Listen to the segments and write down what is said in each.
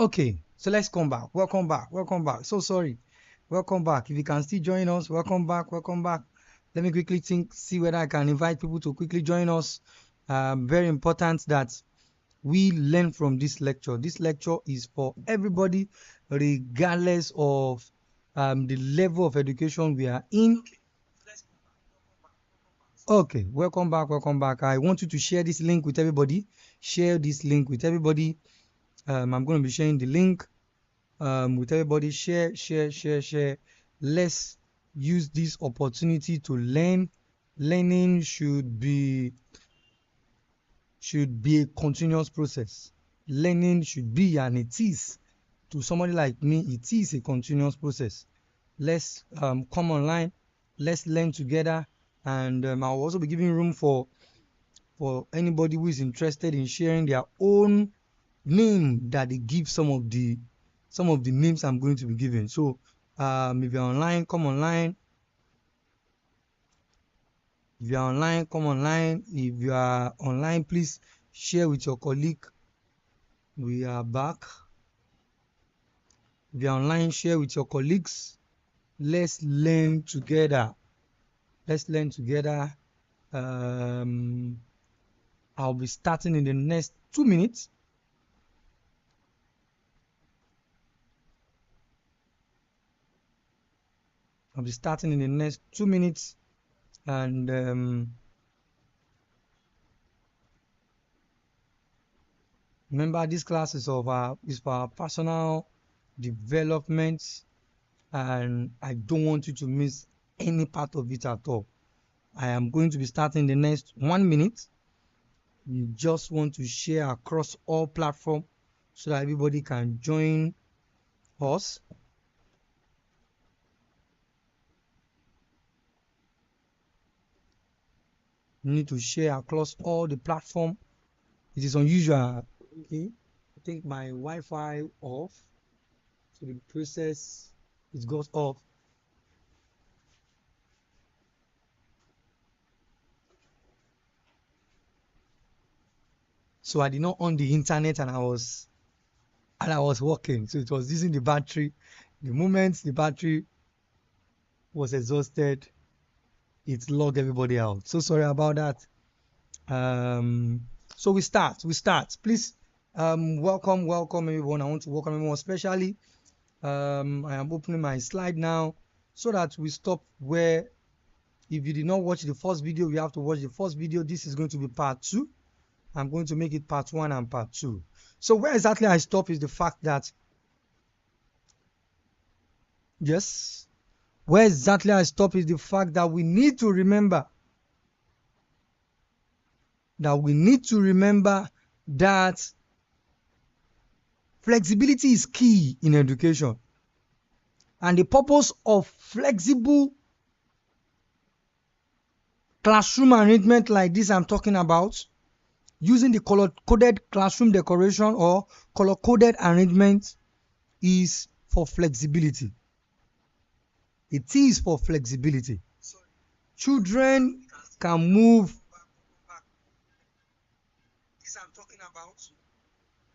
Okay, so let's come back. Welcome back. Welcome back. So sorry. Welcome back. If you can still join us, welcome back. Welcome back. Let me quickly see whether I can invite people to quickly join us. Very important that we learn from this lecture. This lecture is for everybody, regardless of the level of education we are in. Okay, welcome back. Welcome back. I want you to share this link with everybody. Share this link with everybody. I'm going to be sharing the link with everybody. Share. Let's use this opportunity to learn. Learning should be a continuous process. Learning should be, and it is, to somebody like me, it is a continuous process. Let's come online. Let's learn together, and I'll also be giving room for anybody who is interested in sharing their own name that they give some of the names I'm going to be giving. So if you're online, come online. If you're online, come online. If you are online, please share with your colleague. We are back. If you're online, share with your colleagues. Let's learn together. Let's learn together. I'll be starting in the next 2 minutes. I'll be starting in the next 2 minutes, and remember, this class is for our personal development, and I don't want you to miss any part of it at all. I am going to be starting the next 1 minute. You just want to share across all platforms so that everybody can join us. You need to share across all the platform. It is unusual. Okay, I think my Wi-Fi off, so the process it goes off. So I did not on the internet, and I was working, so it was using the battery. The moment the battery was exhausted, it logged everybody out. So sorry about that. So we start. Please, welcome everyone. I want to welcome everyone, especially. I am opening my slide now so that we stop where. If you did not watch the first video, you have to watch the first video. This is going to be part 2. I'm going to make it part 1 and part 2. So where exactly I stop is the fact that, yes, where exactly I stop is the fact that we need to remember that flexibility is key in education. And the purpose of flexible classroom arrangement like this I'm talking about, using the color-coded classroom decoration or color-coded arrangement, is for flexibility. It is for flexibility. Children can move.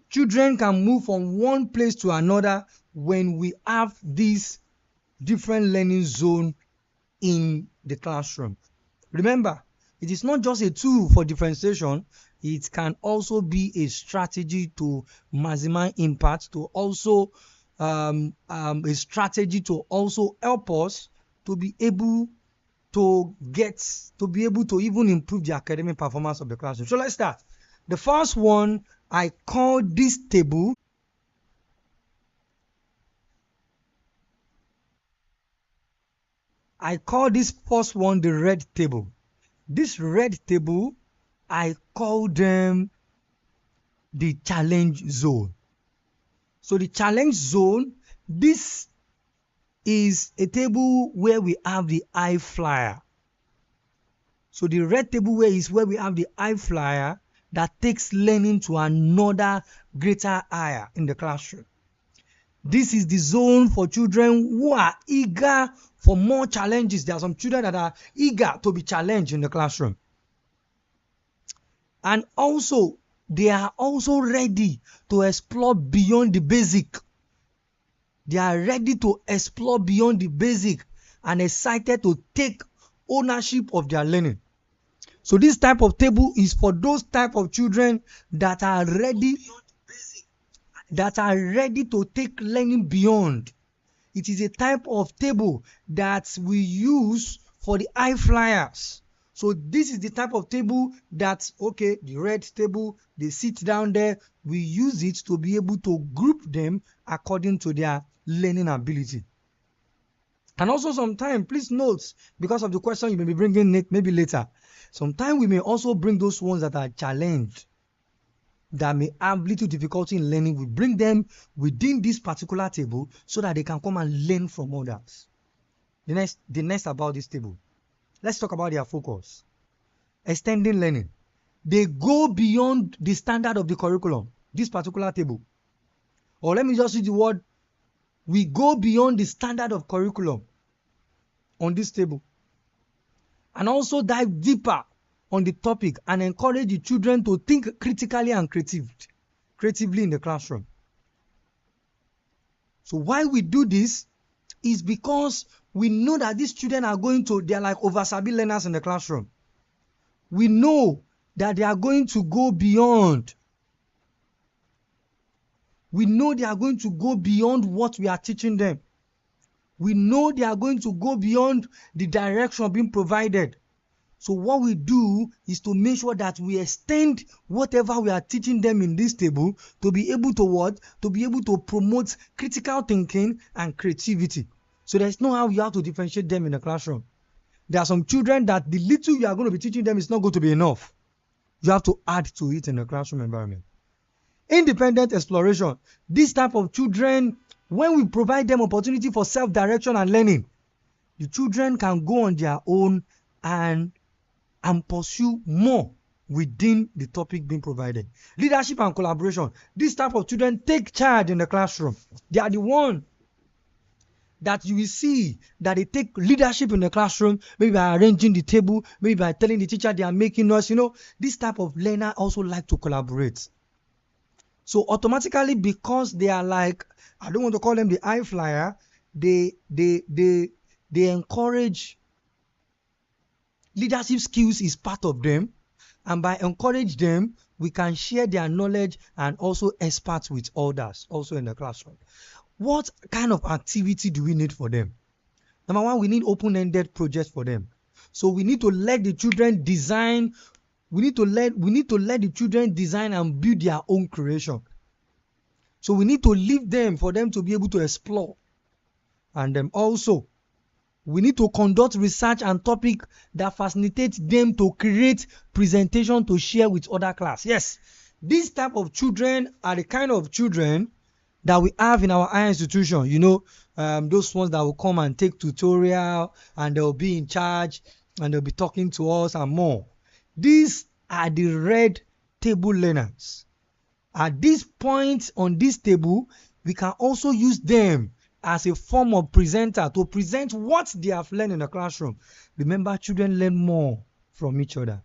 Children can move from one place to another when we have this different learning zone in the classroom. Remember, it is not just a tool for differentiation, it can also be a strategy to maximize impact, to also a strategy to also help us to be able to even improve the academic performance of the classroom. So let's start. The first one, I call this table first one the red table. This red table, I call them the challenge zone. So the challenge zone, this is a table where we have the high flyer. So the red table is where we have the high flyer that takes learning to another greater higher in the classroom. This is the zone for children who are eager for more challenges. There are some children that are eager to be challenged in the classroom. And also, they are also ready to explore beyond the basic. They are ready to explore beyond the basic and excited to take ownership of their learning. So this type of table is for those type of children that are ready to take learning beyond. It is a type of table that we use for the high flyers. So this is the type of table that, okay, the red table, they sit down there. We use it to be able to group them according to their learning ability. And also sometimes, please note, because of the question you may be bringing it maybe later, sometimes we may also bring those ones that are challenged, that may have little difficulty in learning. We bring them within this particular table so that they can come and learn from others. The next about this table, let's talk about their focus. Extending learning. They go beyond the standard of the curriculum, this particular table. Or let me just use the word, we go beyond the standard of curriculum on this table. And also dive deeper on the topic and encourage the children to think critically and creatively in the classroom. So why we do this is because we know that these children they're like over-sabi learners in the classroom. We know that they are going to go beyond. We know they are going to go beyond what we are teaching them. We know they are going to go beyond the direction being provided. So what we do is to make sure that we extend whatever we are teaching them in this table to be able to what? To be able to promote critical thinking and creativity. So there's no how you have to differentiate them in the classroom. There are some children that the little you are going to be teaching them is not going to be enough. You have to add to it in the classroom environment. Independent exploration. This type of children, when we provide them opportunity for self-direction and learning, the children can go on their own and pursue more within the topic being provided. Leadership and collaboration. This type of children take charge in the classroom. They are the one that you will see that they take leadership in the classroom, maybe by arranging the table, maybe by telling the teacher they are making noise. This type of learner also like to collaborate. So automatically, because they are like, I don't want to call them the high flyer, they encourage leadership skills is part of them, and by encourage them, we can share their knowledge and also experts with others also in the classroom. What kind of activity do we need for them? Number one, we need open-ended projects for them. So we need to let the children design. We need to let the children design and build their own creation. So we need to leave them for them to be able to explore. And also, we need to conduct research and topic that facilitate them to create presentation to share with other class. Yes, these type of children are the kind of children that we have in our higher institution. Those ones that will come and take tutorial and they'll be in charge and they'll be talking to us and more. These are the red table learners. At this point on this table, we can also use them as a form of presenter to present what they have learned in the classroom. Remember, children learn more from each other.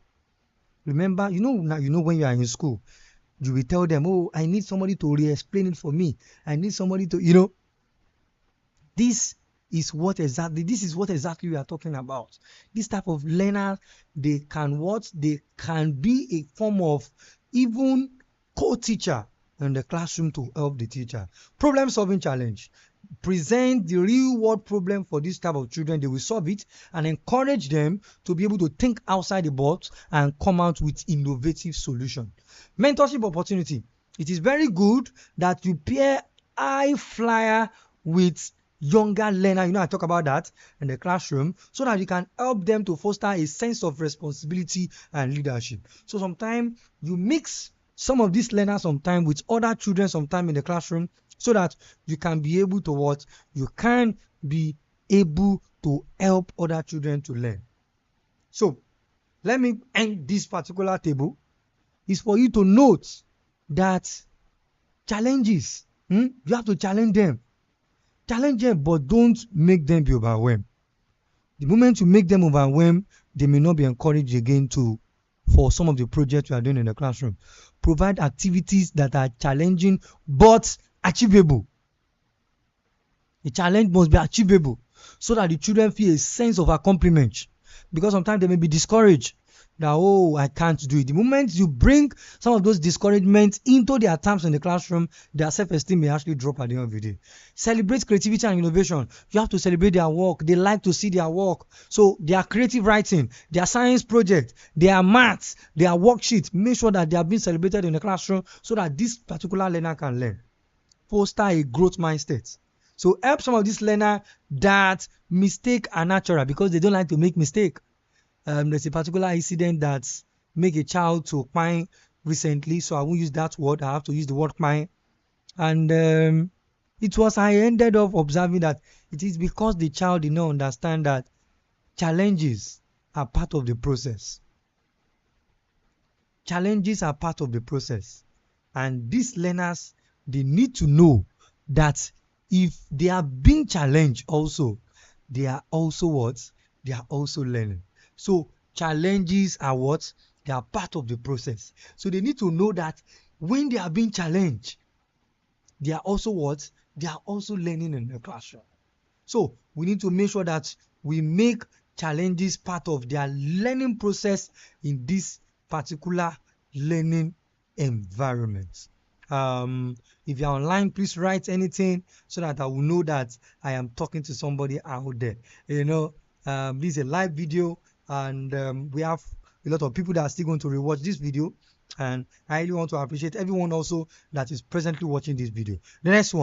Remember, when you are in school, you will tell them, oh, I need somebody to re-explain it for me. I need somebody to, This is what exactly we are talking about. This type of learner, they can be a form of even co-teacher in the classroom to help the teacher. Problem solving challenge. Present the real world problem for this type of children. They will solve it and encourage them to be able to think outside the box and come out with innovative solution. Mentorship opportunity. It is very good that you pair high flyer with younger learner. I talk about that in the classroom so that you can help them to foster a sense of responsibility and leadership. So sometimes you mix some of these learners sometimes with other children sometime in the classroom so that you can be able to you can be able to help other children to learn. So let me end this particular table. Is for you to note that challenges, you have to challenge them. Challenge them, but don't make them be overwhelmed. The moment you make them overwhelmed, they may not be encouraged again for some of the projects we are doing in the classroom. provide activities that are challenging but achievable. The challenge must be achievable so that the children feel a sense of accomplishment, because sometimes they may be discouraged that, oh, I can't do it. The moment you bring some of those discouragements into their terms in the classroom, their self-esteem may actually drop at the end of the day. Celebrate creativity and innovation. You have to celebrate their work. They like to see their work. So their creative writing, their science project, their maths, their worksheets, make sure that they are being celebrated in the classroom so that this particular learner can learn. Foster a growth mindset. So help some of these learners that mistake are natural because they don't like to make mistake. There's a particular incident that make a child to cry recently, so I won't use that word. I have to use the word cry. And I ended up observing that it is because the child did not understand that challenges are part of the process. Challenges are part of the process. And these learners, they need to know that if they are being challenged also, they are also what? They are also learning. So challenges are what? They are part of the process. So they need to know that when they are being challenged, they are also what? They are also learning in the classroom. So we need to make sure that we make challenges part of their learning process in this particular learning environment. If you're online, please write anything so that I will know that I am talking to somebody out there. This is a live video, and we have a lot of people that are still going to rewatch this video, and I really want to appreciate everyone also that is presently watching this video. The next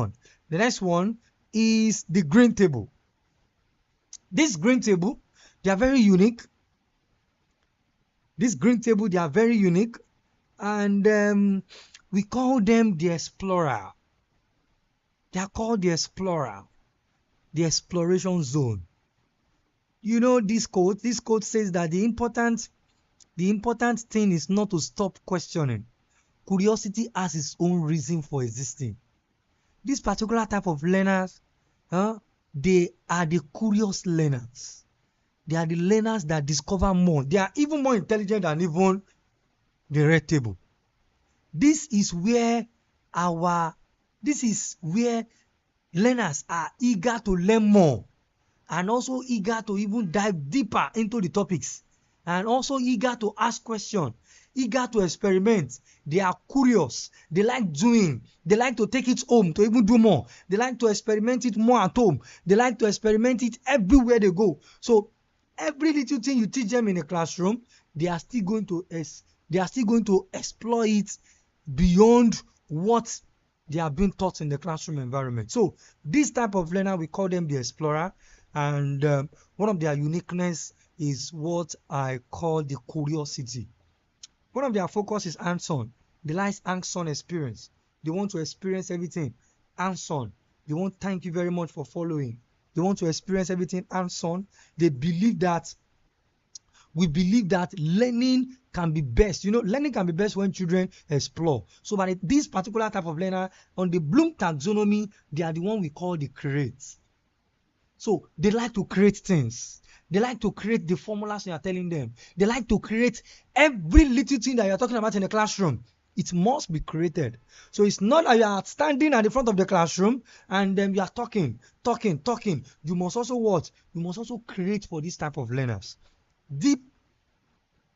one is the green table. This green table, they are very unique. And we call them the explorer. They are called the explorer, the exploration zone. You know this quote says that the important thing is not to stop questioning. Curiosity has its own reason for existing. This particular type of learners, they are the curious learners. They are the learners that discover more. They are even more intelligent than even the red table. This is where learners are eager to learn more, and also eager to even dive deeper into the topics, and also eager to ask questions, eager to experiment. They are curious. They like doing. They like to take it home to even do more. They like to experiment it more at home. They like to experiment it everywhere they go. So every little thing you teach them in a classroom, they are still going to explore it beyond what they are being taught in the classroom environment. So this type of learner, we call them the explorer, and one of their uniqueness is what I call the curiosity. One of their focus is hands-on. They like hands-on experience. They want to experience everything hands-on. They want thank you very much for following. They want to experience everything hands-on. We believe that learning can be best. Learning can be best when children explore. So by this particular type of learner, on the Bloom taxonomy, they are the one we call the creates. So they like to create things. They like to create the formulas you are telling them. They like to create every little thing that you are talking about in the classroom. It must be created. So it's not that you are standing at the front of the classroom and then you are talking. You must also what? You must also create for this type of learners. Deep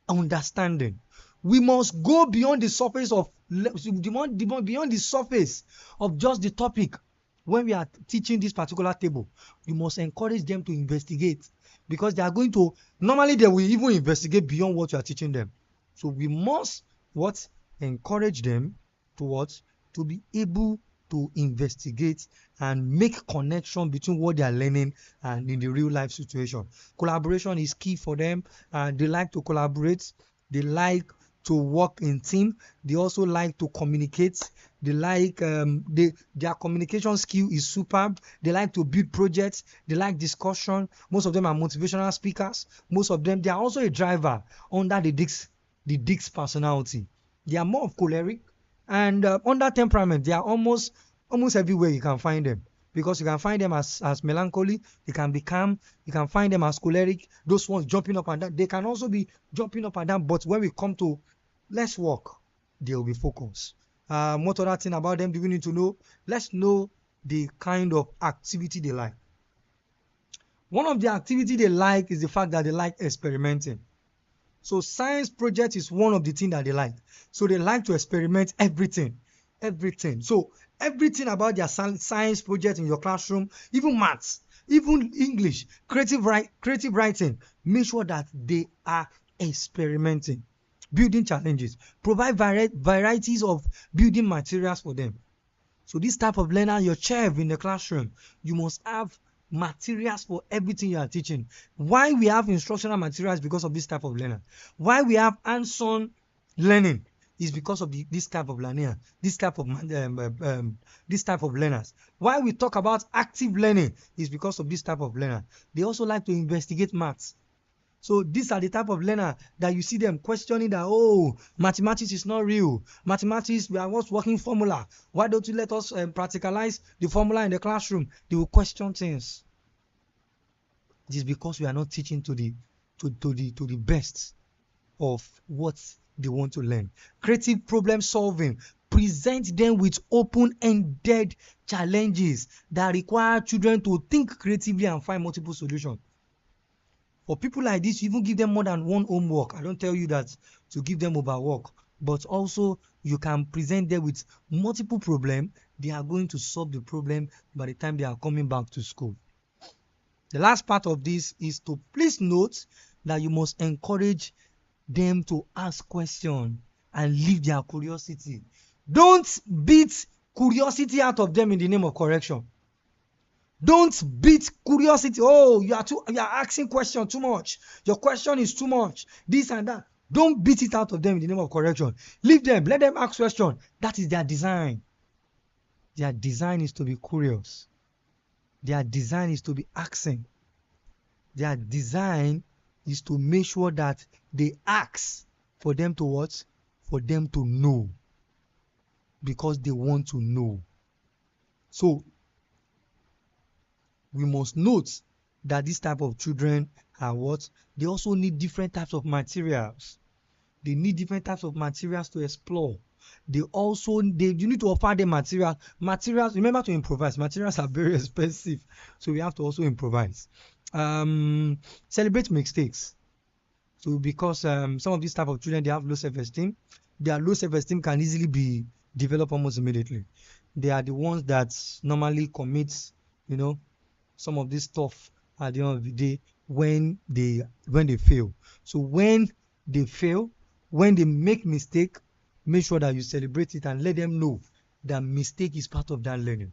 understanding. We must go beyond the surface of just the topic. When we are teaching this particular table, you must encourage them to investigate, because they will even investigate beyond what you are teaching them. So we must encourage them to be able to investigate and make connection between what they are learning and in the real life situation. Collaboration is key for them. They like to collaborate. They like to work in team. They also like to communicate. They like their communication skill is superb. They like to build projects. They like discussion. Most of them are motivational speakers. Most of them, they are also a driver under the Dix personality. They are more of choleric, and under temperament, they are almost everywhere you can find them, because you can find them as melancholy. They can be calm. You can find them as choleric. Those ones jumping up and down. They can also be jumping up and down. But when we come to let's work, they'll be focused. What other thing about them do we need to know? Let's know the kind of activity they like. One of the activity they like is the fact that they like experimenting. So science project is one of the things that they like. So they like to experiment everything. So everything about their science project in your classroom, even maths, even English, creative writing, make sure that they are experimenting, building challenges, provide varieties of building materials for them. So this type of learner, your chef in the classroom, you must have materials for everything you are teaching. Why we have instructional materials? Because of this type of learner. Why we have hands-on learning is because of this type of learner, this type of learners. Why we talk about active learning is because of this type of learner. They also like to investigate maths. So these are the type of learner that you see them questioning that, oh, mathematics is not real. Mathematics, we are what's working formula. Why don't you let us practicalize the formula in the classroom? They will question things. It is because we are not teaching to the best of what they want to learn. Creative problem solving. Present them with open-ended challenges that require children to think creatively and find multiple solutions. For people like this, you even give them more than one homework. I don't tell you that to give them overwork, but also you can present them with multiple problems. They are going to solve the problem by the time they are coming back to school. The last part of this is to please note that you must encourage them to ask questions and leave their curiosity. Don't beat curiosity out of them in the name of correction. Don't beat curiosity. Oh, you are asking questions too much. Your question is too much. This and that. Don't beat it out of them in the name of correction. Leave them. Let them ask questions. That is their design. Their design is to be curious. Their design is to be asking. Their design is to make sure that they ask for them to what? For them to know. Because they want to know. So, we must note that this type of children are what? They also need different types of materials. They need different types of materials to explore. You need to offer them materials. Remember to improvise. Materials are very expensive, so we have to also improvise. Celebrate mistakes. So because some of these type of children, they have low self-esteem. Their low self-esteem can easily be developed almost immediately. They are the ones that normally commit, some of this stuff at the end of the day when they fail. So when they fail, when they make mistake, make sure that you celebrate it and let them know that mistake is part of that learning.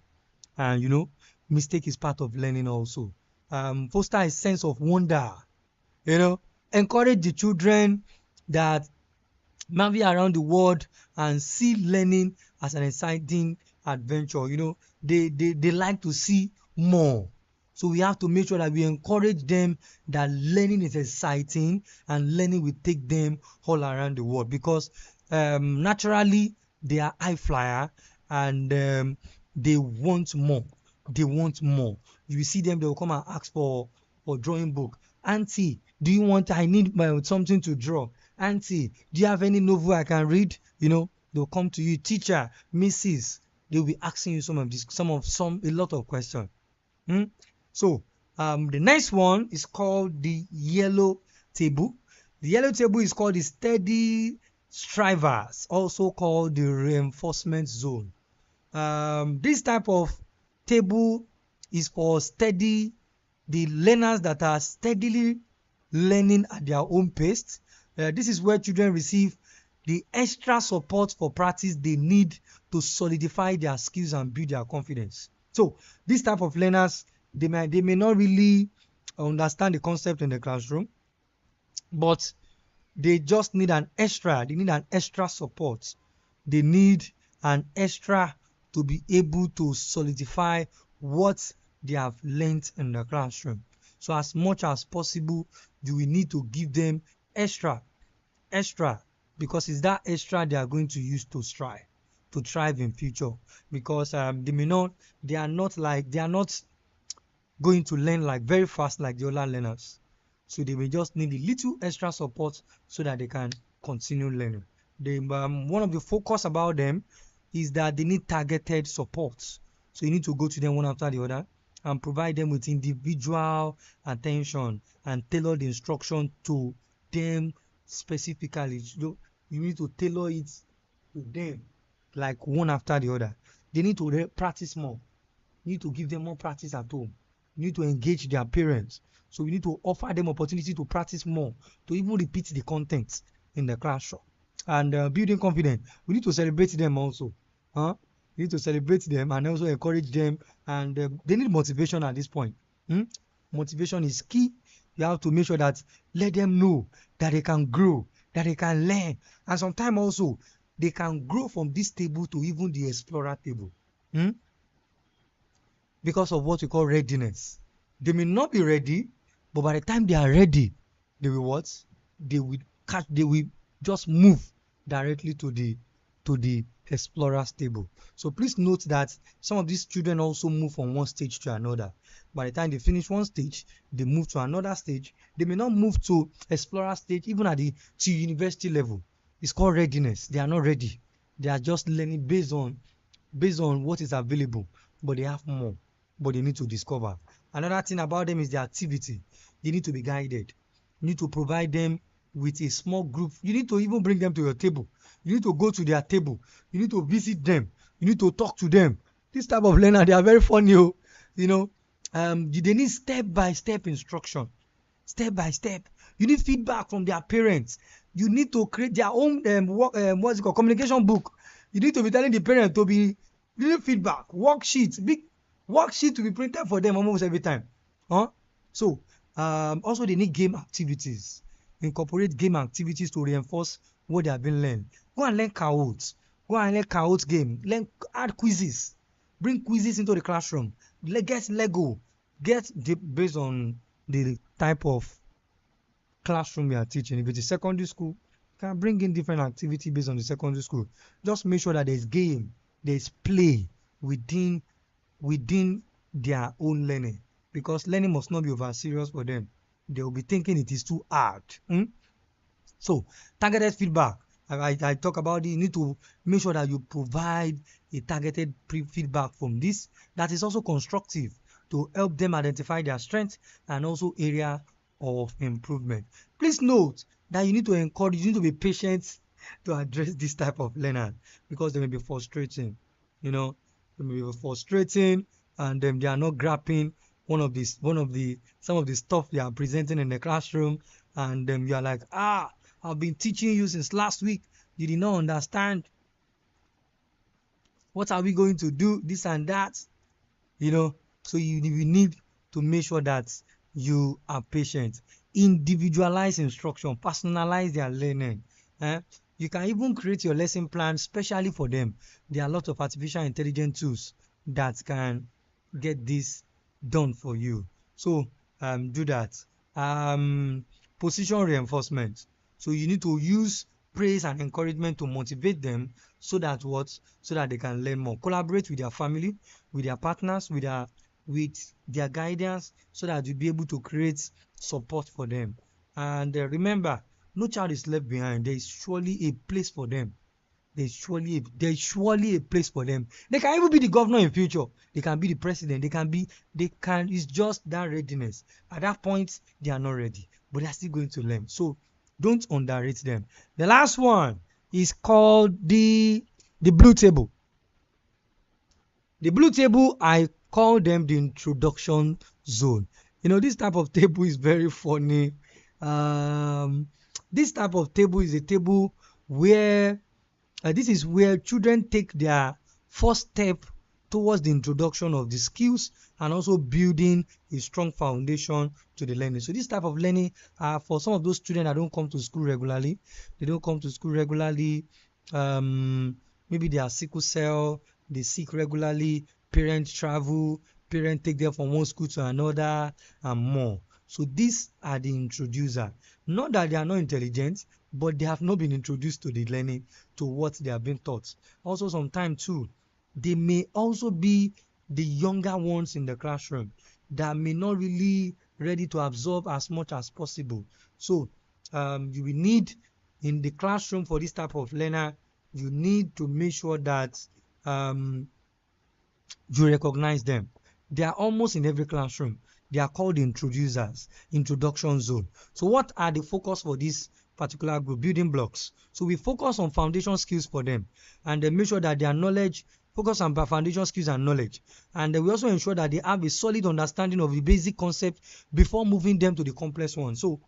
And mistake is part of learning also. Foster a sense of wonder. Encourage the children that marvel around the world and see learning as an exciting adventure. They like to see more. So we have to make sure that we encourage them that learning is exciting and learning will take them all around the world, because naturally they are high flyer and they want more. They want more. You see them, they will come and ask for drawing book. Auntie, I need something to draw. Auntie, do you have any novel I can read? They'll come to you. Teacher, Mrs. They'll be asking you a lot of questions. So the next one is called the yellow table. The yellow table is called the steady strivers, also called the reinforcement zone. This type of table is for the learners that are steadily learning at their own pace. This is where children receive the extra support for practice they need to solidify their skills and build their confidence. So this type of learners, they may not really understand the concept in the classroom, but they just need an extra support. They need an extra to be able to solidify what they have learned in the classroom. So as much as possible, you will need to give them extra, because it's that extra they are going to use to thrive in future. Because they are not going to learn like very fast like the other learners. So they will just need a little extra support so that they can continue learning. One of the focus about them is that they need targeted support. So you need to go to them one after the other and provide them with individual attention and tailor the instruction to them specifically. So you need to tailor it to them like one after the other. They need to practice more. You need to give them more practice at home. You need to engage their parents. So we need to offer them opportunity to practice more, to even repeat the content in the classroom. And building confidence, we need to celebrate them also. We need to celebrate them and also encourage them. And they need motivation at this point. Motivation is key. You have to make sure that let them know that they can grow, that they can learn. And sometimes also, they can grow from this table to even the explorer table. Because of what we call readiness. They may not be ready, but by the time they are ready, they will what? They will just move directly to the explorer's table. So please note that some of these children also move from one stage to another. By the time they finish one stage, they move to another stage. They may not move to explorer stage even at the university level. It's called readiness. They are not ready. They are just learning based on what is available, but they have more. But they need to discover. Another thing about them is the activity. They need to be guided. You need to provide them with a small group. You need to even bring them to your table. You need to go to their table. You need to visit them. You need to talk to them. This type of learner, they are very funny. They need step-by-step instruction. Step by step. You need feedback from their parents. You need to create their own communication book. You need to be telling the parent to be giving feedback, worksheets, big worksheet to be printed for them almost every time. So also they need game activities. Incorporate game activities to reinforce what they have been learned. Go and learn Kahoot. Go and learn Kahoot game. Add quizzes. Bring quizzes into the classroom. Get Lego. Based on the type of classroom you are teaching. If it's a secondary school, you can bring in different activity based on the secondary school. Just make sure that there's game, there's play within their own learning, because learning must not be over serious for them. They will be thinking it is too hard. So targeted feedback. I talk about it. You need to make sure that you provide a targeted feedback from this that is also constructive to help them identify their strengths and also area of improvement. Please note that you need to encourage, you need to be patient to address this type of learner, because they may be frustrating. They may be frustrating, and they are not grasping some of the stuff they are presenting in the classroom, and you are like, I've been teaching you since last week. You did not understand. What are we going to do? This and that. So you need to make sure that you are patient. Individualize instruction, personalize their learning. You can even create your lesson plan specially for them. There are a lot of artificial intelligence tools that can get this done for you. So do that. Position reinforcement. So you need to use praise and encouragement to motivate them so that they can learn more. Collaborate with their family, with their partners, with their guidance, so that you'll be able to create support for them. And remember, no child is left behind. There is surely a place for them. There's surely a place for them. They can even be the governor in future. They can be the president. It's just that readiness. At that point, they are not ready, but they are still going to learn. So don't underrate them. The last one is called the blue table. The blue table, I call them the introduction zone. This type of table is very funny. This type of table is a table where this is where children take their first step towards the introduction of the skills and also building a strong foundation to the learning. So this type of learning, for some of those students that don't come to school regularly, maybe they are sickle cell, they sick regularly, parents travel, parents take them from one school to another, and more. So these are the introducer. Not that they are not intelligent, but they have not been introduced to the learning, to what they have been taught. Also, sometimes too, they may also be the younger ones in the classroom that may not really ready to absorb as much as possible. So you will need in the classroom for this type of learner, you need to make sure that um, you recognize them. They are almost in every classroom. They are called introducers, introduction zone. So what are the focus for this particular group? Building blocks. So we focus on foundation skills for them, and then make sure that their knowledge focus on foundation skills and knowledge. And then we also ensure that they have a solid understanding of the basic concept before moving them to the complex one. So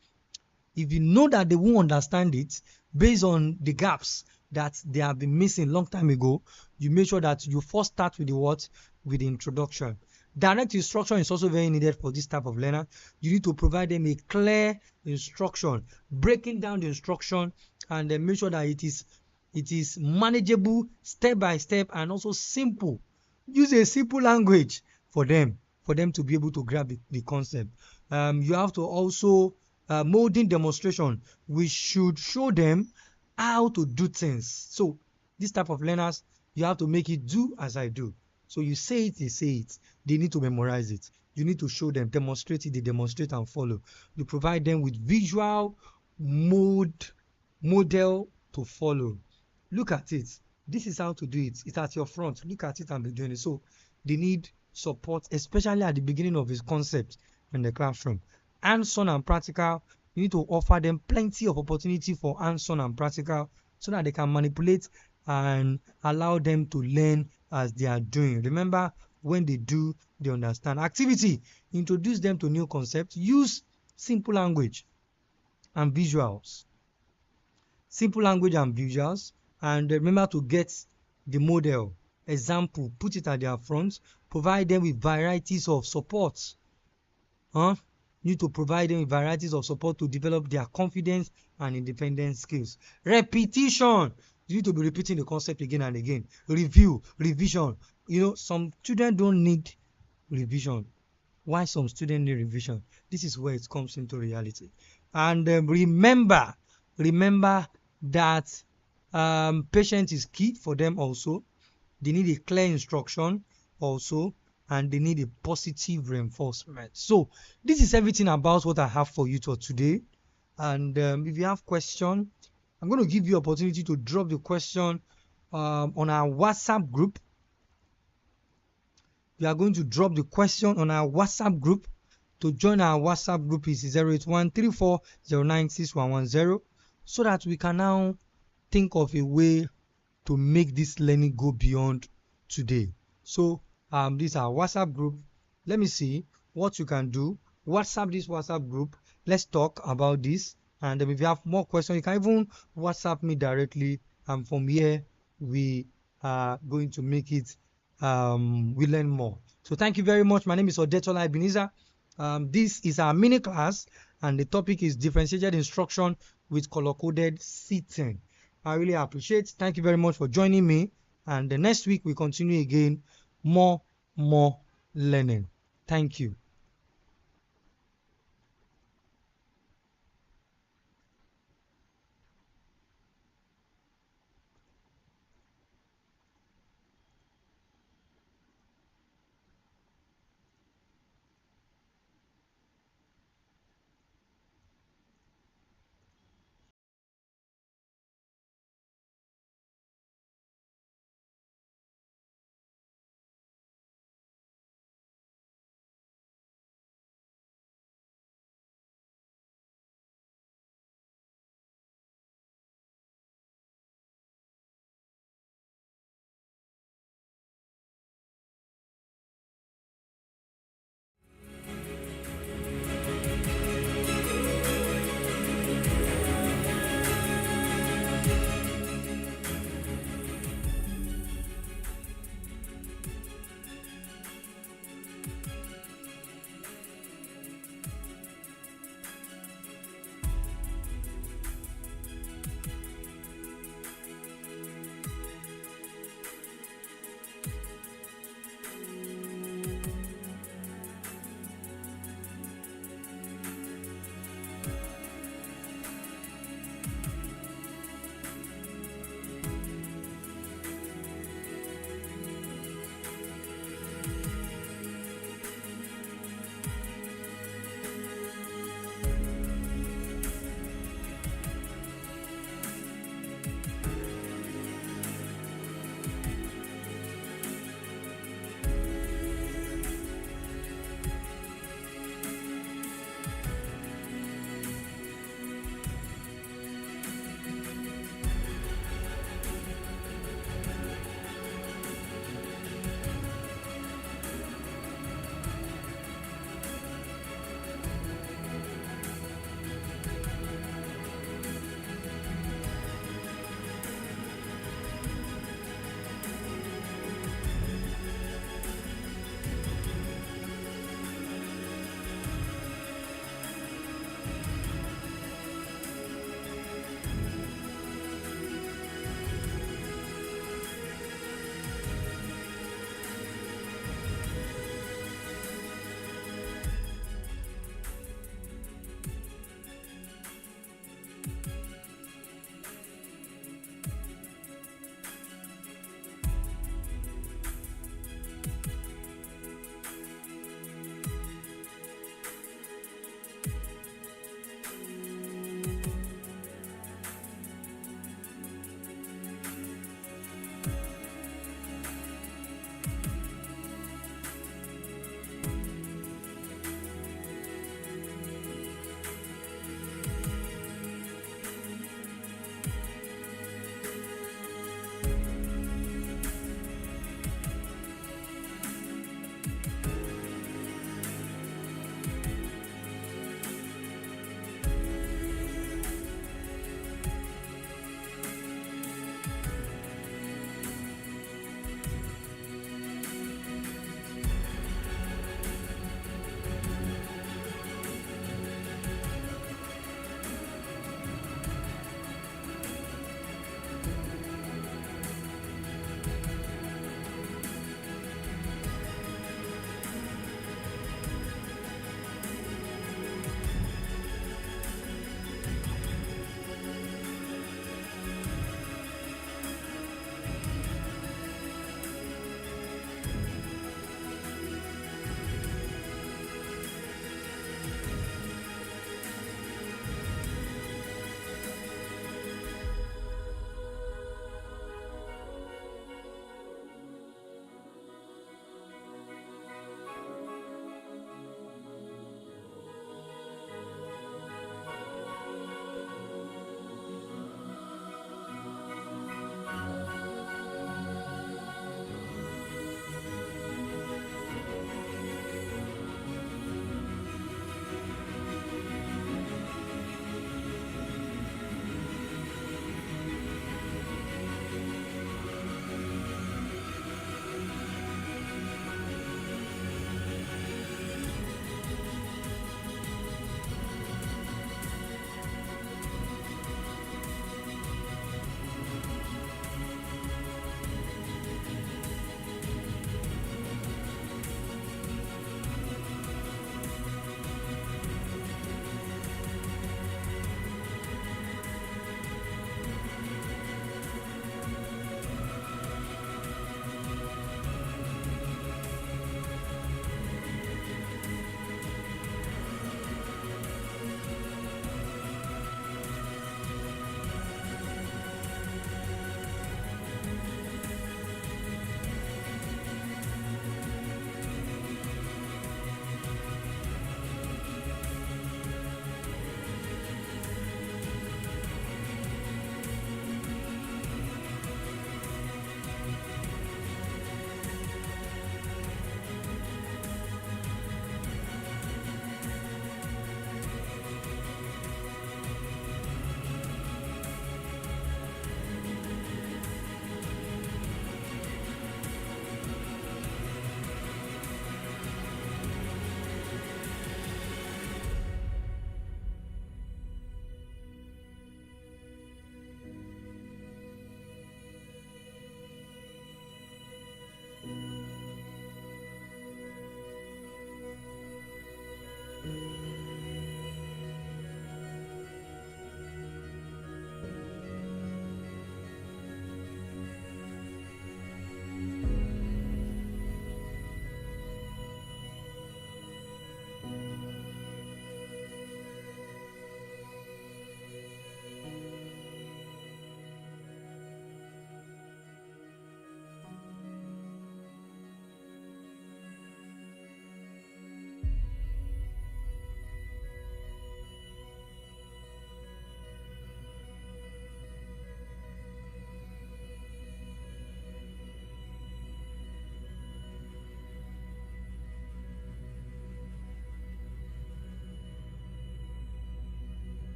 if you know that they won't understand it based on the gaps that they have been missing long time ago, you make sure that you first start with the what? With the introduction. Direct instruction is also very needed for this type of learner. You need to provide them a clear instruction, breaking down the instruction, and then make sure that it is manageable step by step and also simple. Use a simple language for them to be able to grab the concept. You have to also molding demonstration. We should show them how to do things. So this type of learners, you have to make it do as I do. So you say it, they say it. They need to memorize it. You need to show them, demonstrate it, they demonstrate and follow. You provide them with visual model to follow. Look at it. This is how to do it. It's at your front. Look at it and be doing it. So they need support, especially at the beginning of his concept in the classroom. Hands-on and practical, you need to offer them plenty of opportunity for hands-on and practical so that they can manipulate and allow them to learn as they are doing. Remember, when they do, they understand. Activity, introduce them to new concepts. Use simple language and visuals. Simple language and visuals. And remember to get the model, example, put it at their front. Provide them with varieties of support. You need to provide them with varieties of support to develop their confidence and independent skills. Repetition. You need to be repeating the concept again and again. Review, revision. Some children don't need revision. Why some students need revision? This is where it comes into reality. And remember that patience is key for them also. They need a clear instruction also, and they need a positive reinforcement. So this is everything about what I have for you for today. And if you have question, I'm going to give you opportunity to drop the question on our WhatsApp group. We are going to drop the question on our WhatsApp group. To join our WhatsApp group is 08134096110, so that we can now think of a way to make this learning go beyond today. So this is our WhatsApp group. Let me see what you can do. WhatsApp this WhatsApp group. Let's talk about this. And if you have more questions, you can even WhatsApp me directly. And from here, we are going to make it. We learn more. So thank you very much. My name is Odetola Ebenezer. This is our mini class, and the topic is differentiated instruction with color-coded C10. I really appreciate. Thank you very much for joining me. And the next week we continue again, more learning. Thank you.